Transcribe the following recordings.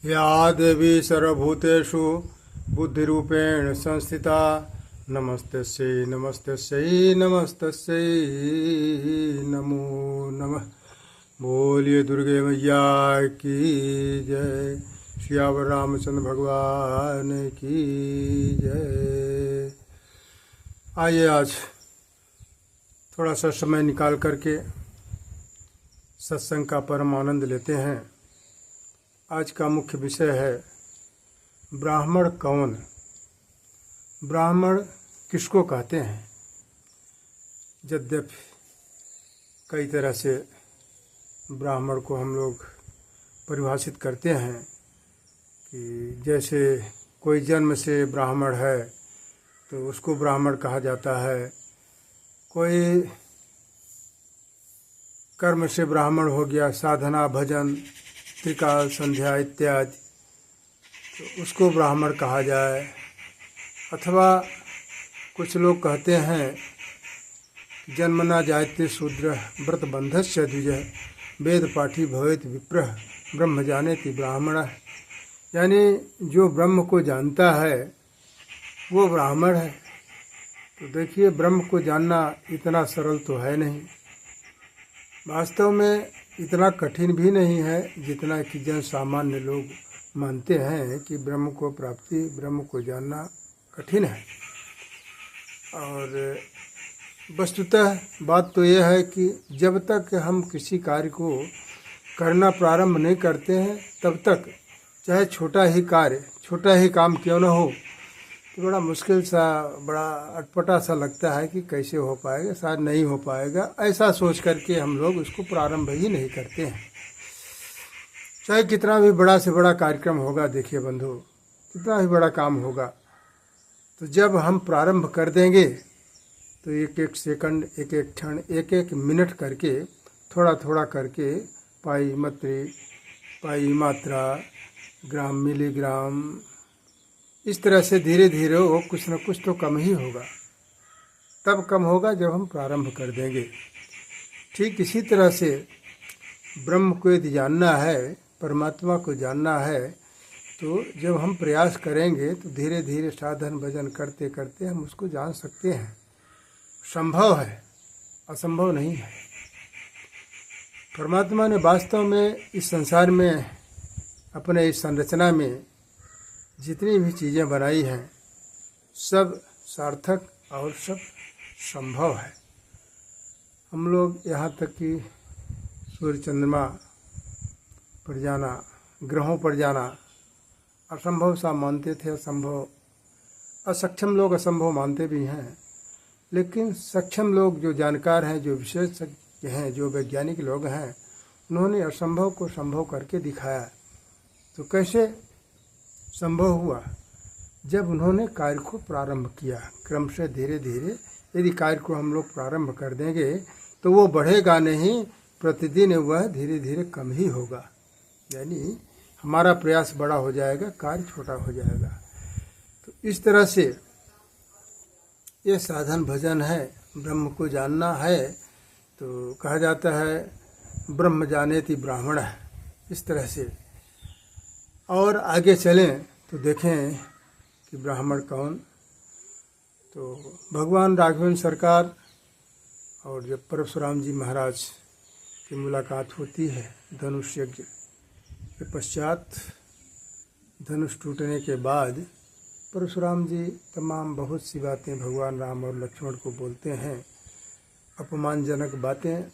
या देवी सर्वभूतेषु बुद्धिरूपेण संस्थिता नमस्तस्यै नमस्तस्यै नमस्तस्यै नमो नमः। बोलिए दुर्गे मैया की जय। सियावर रामचंद्र भगवान की जय। आइए आज थोड़ा सा समय निकाल करके सत्संग का परम आनंद लेते हैं। आज का मुख्य विषय है ब्राह्मण कौन। ब्राह्मण किसको कहते हैं? यद्यपि कई तरह से ब्राह्मण को हम लोग परिभाषित करते हैं कि जैसे कोई जन्म से ब्राह्मण है तो उसको ब्राह्मण कहा जाता है, कोई कर्म से ब्राह्मण हो गया, साधना भजन त्रिकाल संध्या इत्यादि, तो उसको ब्राह्मण कहा जाए। अथवा कुछ लोग कहते हैं जन्मना जायते शूद्र व्रत बंधस्य द्विजः वेद पाठी भवेत विप्रः ब्रह्म जानेति ब्राह्मणः। यानी जो ब्रह्म को जानता है वो ब्राह्मण है। तो देखिए, ब्रह्म को जानना इतना सरल तो है नहीं, वास्तव में इतना कठिन भी नहीं है जितना कि जन सामान्य लोग मानते हैं कि ब्रह्म को प्राप्ति, ब्रह्म को जानना कठिन है। और वस्तुतः बात तो यह है कि जब तक हम किसी कार्य को करना प्रारंभ नहीं करते हैं तब तक चाहे छोटा ही कार्य, छोटा ही काम क्यों न हो, तो बड़ा मुश्किल सा, बड़ा अटपटा सा लगता है कि कैसे हो पाएगा, शायद नहीं हो पाएगा, ऐसा सोच करके हम लोग उसको प्रारंभ ही नहीं करते हैं। चाहे कितना भी बड़ा से बड़ा कार्यक्रम होगा, देखिए बंधु, कितना भी बड़ा काम होगा, तो जब हम प्रारंभ कर देंगे तो एक एक सेकंड, एक एक क्षण, एक एक मिनट करके, थोड़ा थोड़ा करके, पाई मात्रे, पाई मात्रा, ग्राम मिलीग्राम, इस तरह से धीरे धीरे वो कुछ न कुछ तो कम ही होगा। तब कम होगा जब हम प्रारंभ कर देंगे। ठीक इसी तरह से ब्रह्म को यदि जानना है, परमात्मा को जानना है, तो जब हम प्रयास करेंगे तो धीरे धीरे साधन भजन करते करते हम उसको जान सकते हैं। संभव है, असंभव नहीं है। परमात्मा ने वास्तव में इस संसार में, अपने इस संरचना में जितनी भी चीज़ें बनाई हैं सब सार्थक और सब संभव है। हम लोग यहाँ तक कि सूर्य चंद्रमा पर जाना, ग्रहों पर जाना असंभव सा मानते थे, असंभव, असक्षम लोग असंभव मानते भी हैं। लेकिन सक्षम लोग, जो जानकार हैं, जो विशेषज्ञ हैं, जो वैज्ञानिक लोग हैं, उन्होंने असंभव को संभव करके दिखाया। तो कैसे संभव हुआ? जब उन्होंने कार्य को प्रारंभ किया, क्रम से धीरे धीरे। यदि कार्य को हम लोग प्रारंभ कर देंगे तो वो बढ़ेगा नहीं, प्रतिदिन वह धीरे धीरे कम ही होगा। यानी हमारा प्रयास बड़ा हो जाएगा, कार्य छोटा हो जाएगा। तो इस तरह से ये साधन भजन है। ब्रह्म को जानना है तो कहा जाता है ब्रह्म जानेति ब्राह्मण है। इस तरह से और आगे चलें तो देखें कि ब्राह्मण कौन। तो भगवान राघवेंद्र सरकार और जब परशुराम जी महाराज की मुलाकात होती है धनुष यज्ञ के पश्चात, धनुष टूटने के बाद परशुराम जी तमाम बहुत सी बातें भगवान राम और लक्ष्मण को बोलते हैं, अपमानजनक बातें।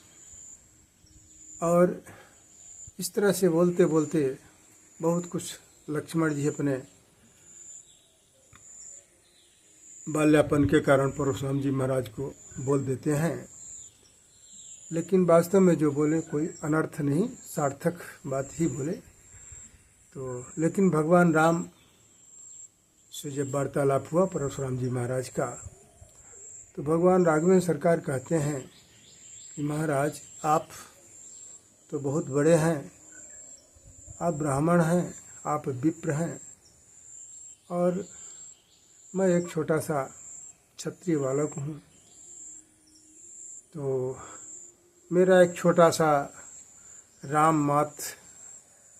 और इस तरह से बोलते बोलते बहुत कुछ लक्ष्मण जी अपने बाल्यापन के कारण परशुराम जी महाराज को बोल देते हैं। लेकिन वास्तव में जो बोले कोई अनर्थ नहीं, सार्थक बात ही बोले। तो लेकिन भगवान राम से जब वार्तालाप हुआ परशुराम जी महाराज का, तो भगवान राघवेंद्र सरकार कहते हैं कि महाराज, आप तो बहुत बड़े हैं, आप ब्राह्मण हैं, आप विप्र हैं, और मैं एक छोटा सा क्षत्रिय बालक हूँ। तो मेरा एक छोटा सा राम मात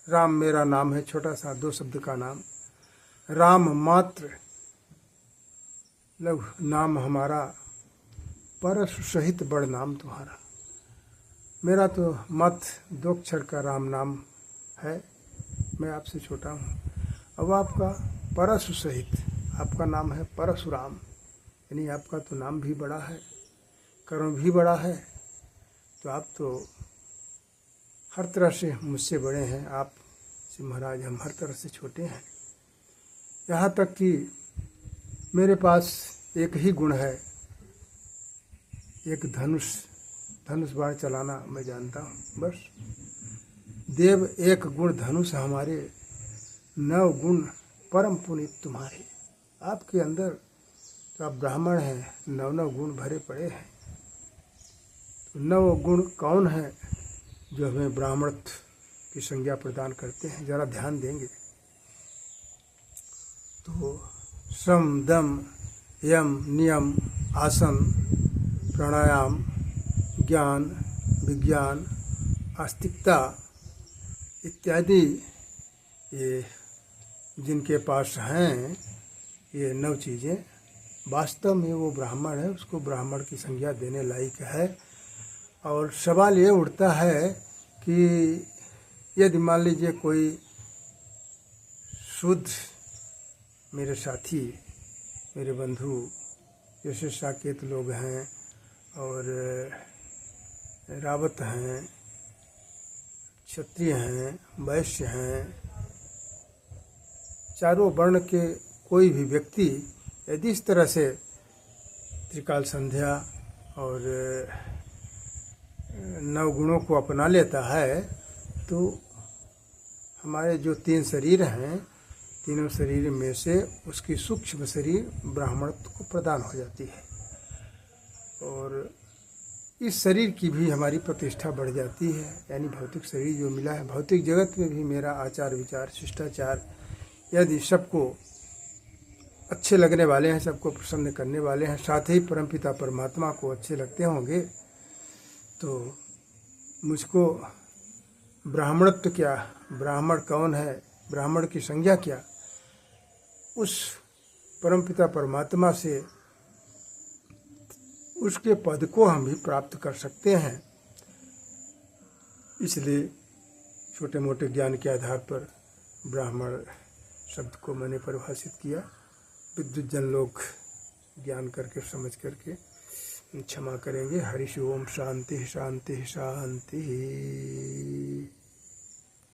राम मेरा नाम है, छोटा सा 2 शब्द का नाम। राम मात्र लघु नाम हमारा, परशु सहित बड़ नाम तुम्हारा। मेरा तो मत 2 अक्षर का राम नाम है, मैं आपसे छोटा हूँ। अब आपका परशु सहित, आपका नाम है परशुराम, यानी आपका तो नाम भी बड़ा है, कर्म भी बड़ा है। तो आप तो हर तरह से मुझसे बड़े हैं, आप से महाराज हम हर तरह से छोटे हैं। यहाँ तक कि मेरे पास एक ही गुण है, एक धनुष बाण चलाना मैं जानता हूँ, बस। देव एक गुण धनुष हमारे, 9 गुण परम पुनीत तुम्हारे। आपके अंदर तो आप ब्राह्मण हैं, 9 गुण भरे पड़े हैं। तो 9 गुण कौन है जो हमें ब्राह्मणत्व की संज्ञा प्रदान करते हैं? जरा ध्यान देंगे तो श्रम, दम, यम, नियम, आसन, प्राणायाम, ज्ञान, विज्ञान, आस्तिकता इत्यादि, ये जिनके पास हैं ये 9 चीज़ें, वास्तव में वो ब्राह्मण है, उसको ब्राह्मण की संज्ञा देने लायक है। और सवाल ये उठता है कि यदि मान लीजिए कोई शुद्ध मेरे साथी, मेरे बंधु, जैसे साकेत लोग हैं और रावत हैं, क्षत्रिय हैं, वैश्य हैं, चारों वर्ण के कोई भी व्यक्ति यदि इस तरह से त्रिकाल संध्या और 9 गुणों को अपना लेता है तो हमारे जो 3 शरीर हैं, तीनों शरीर में से उसकी सूक्ष्म शरीर ब्राह्मणत्व को प्रदान हो जाती है और इस शरीर की भी हमारी प्रतिष्ठा बढ़ जाती है। यानी भौतिक शरीर जो मिला है, भौतिक जगत में भी मेरा आचार विचार शिष्टाचार यदि सबको अच्छे लगने वाले हैं, सबको प्रसन्न करने वाले हैं, साथ ही परमपिता परमात्मा को अच्छे लगते होंगे, तो मुझको ब्राह्मणत्व क्या, ब्राह्मण कौन है, ब्राह्मण की संज्ञा क्या, उस परमपिता परमात्मा से उसके पद को हम भी प्राप्त कर सकते हैं। इसलिए छोटे मोटे ज्ञान के आधार पर ब्राह्मण शब्द को मैंने परिभाषित किया। विद्युत जन लोग ज्ञान करके समझ करके क्षमा करेंगे। हरि ओम। शांति शांति शांति।